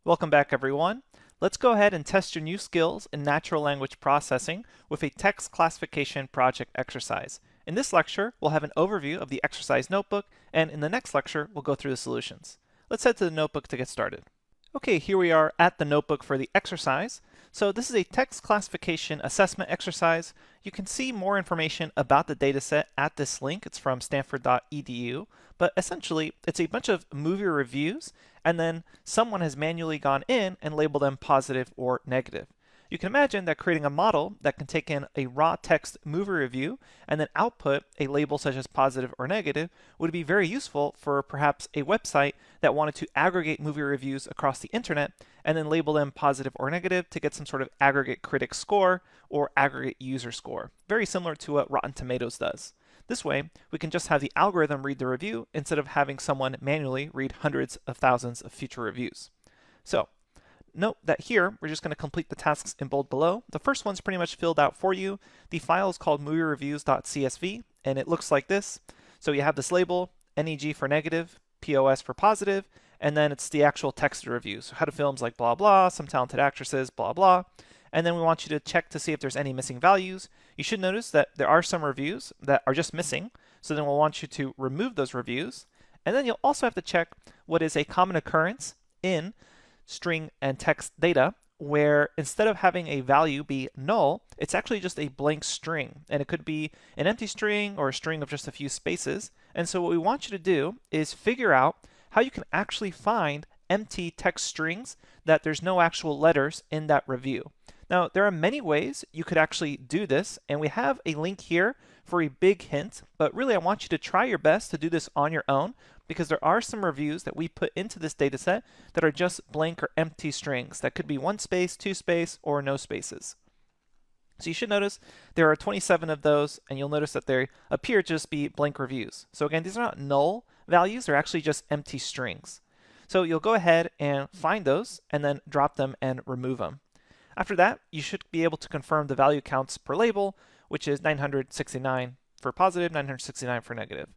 Welcome back, everyone. Let's go ahead and test your new skills in natural language processing with a text classification project exercise. In this lecture, we'll have an overview of the exercise notebook, and in the next lecture, we'll go through the solutions. Let's head to the notebook to get started. Okay, here we are at the notebook for the exercise. So this is a text classification assessment exercise. You can see more information about the dataset at this link. It's from stanford.edu. But essentially, it's a bunch of movie reviews, and then someone has manually gone in and labeled them positive or negative. You can imagine that creating a model that can take in a raw text movie review and then output a label such as positive or negative would be very useful for perhaps a website that wanted to aggregate movie reviews across the internet and then label them positive or negative to get some sort of aggregate critic score or aggregate user score. Very similar to what Rotten Tomatoes does. This way, we can just have the algorithm read the review instead of having someone manually read hundreds of thousands of future reviews. So, note that here, we're just going to complete the tasks in bold below. The first one's pretty much filled out for you. The file is called moviereviews.csv, and it looks like this. So you have this label, NEG for negative, POS for positive, and then it's the actual text of the review. So how do films like blah blah, some talented actresses, blah blah. And then we want you to check to see if there's any missing values. You should notice that there are some reviews that are just missing. So then we'll want you to remove those reviews. And then you'll also have to check what is a common occurrence in string and text data, where instead of having a value be null, it's actually just a blank string. And it could be an empty string or a string of just a few spaces. And so what we want you to do is figure out how you can actually find empty text strings that there's no actual letters in that review. Now, there are many ways you could actually do this, and we have a link here for a big hint, but really I want you to try your best to do this on your own because there are some reviews that we put into this dataset that are just blank or empty strings that could be one space, two space, or no spaces. So you should notice there are 27 of those, and you'll notice that they appear to just be blank reviews. So again, these are not null values, they're actually just empty strings. So you'll go ahead and find those and then drop them and remove them. After that, you should be able to confirm the value counts per label, which is 969 for positive, 969 for negative.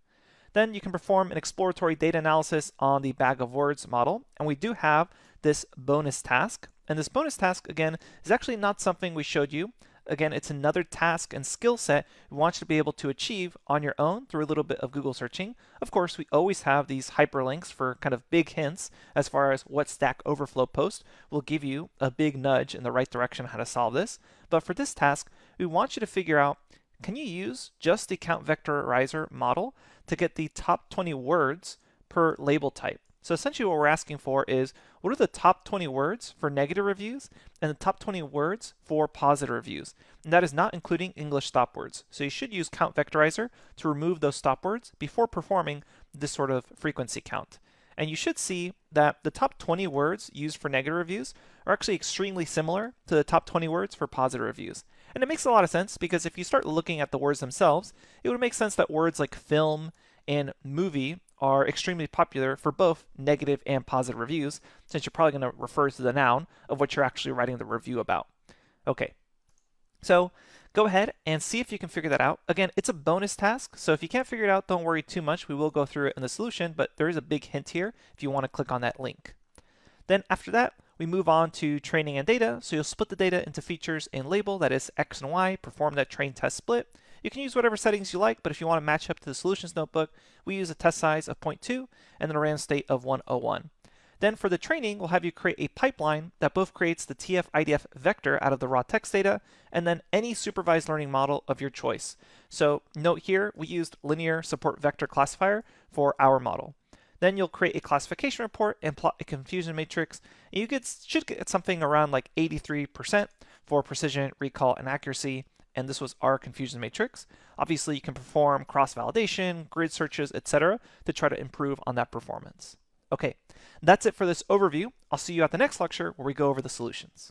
Then you can perform an exploratory data analysis on the bag of words model, and we do have this bonus task. And this bonus task, again, is actually not something we showed you. Again, it's another task and skill set we want you to be able to achieve on your own through a little bit of Google searching. Of course, we always have these hyperlinks for kind of big hints as far as what Stack Overflow post will give you a big nudge in the right direction on how to solve this. But for this task, we want you to figure out, can you use just the count vectorizer model to get the top 20 words per label type? So essentially what we're asking for is, what are the top 20 words for negative reviews and the top 20 words for positive reviews? And that is not including English stop words. So you should use count vectorizer to remove those stop words before performing this sort of frequency count. And you should see that the top 20 words used for negative reviews are actually extremely similar to the top 20 words for positive reviews. And it makes a lot of sense because if you start looking at the words themselves, it would make sense that words like film and movie are extremely popular for both negative and positive reviews, since you're probably going to refer to the noun of what you're actually writing the review about. Okay, so go ahead and see if you can figure that out. Again, it's a bonus task, so if you can't figure it out, don't worry too much. We will go through it in the solution, but there is a big hint here if you want to click on that link. Then after that, we move on to training and data. So you'll split the data into features and label, that is X and Y, perform that train test split. You can use whatever settings you like, but if you want to match up to the solutions notebook, we use a test size of 0.2 and then a random state of 101. Then for the training, we'll have you create a pipeline that both creates the TF-IDF vector out of the raw text data and then any supervised learning model of your choice. So note here, we used linear support vector classifier for our model. Then you'll create a classification report and plot a confusion matrix. You should get something around like 83% for precision, recall, and accuracy. And this was our confusion matrix. Obviously, you can perform cross-validation, grid searches, etc. to try to improve on that performance. Okay, that's it for this overview. I'll see you at the next lecture where we go over the solutions.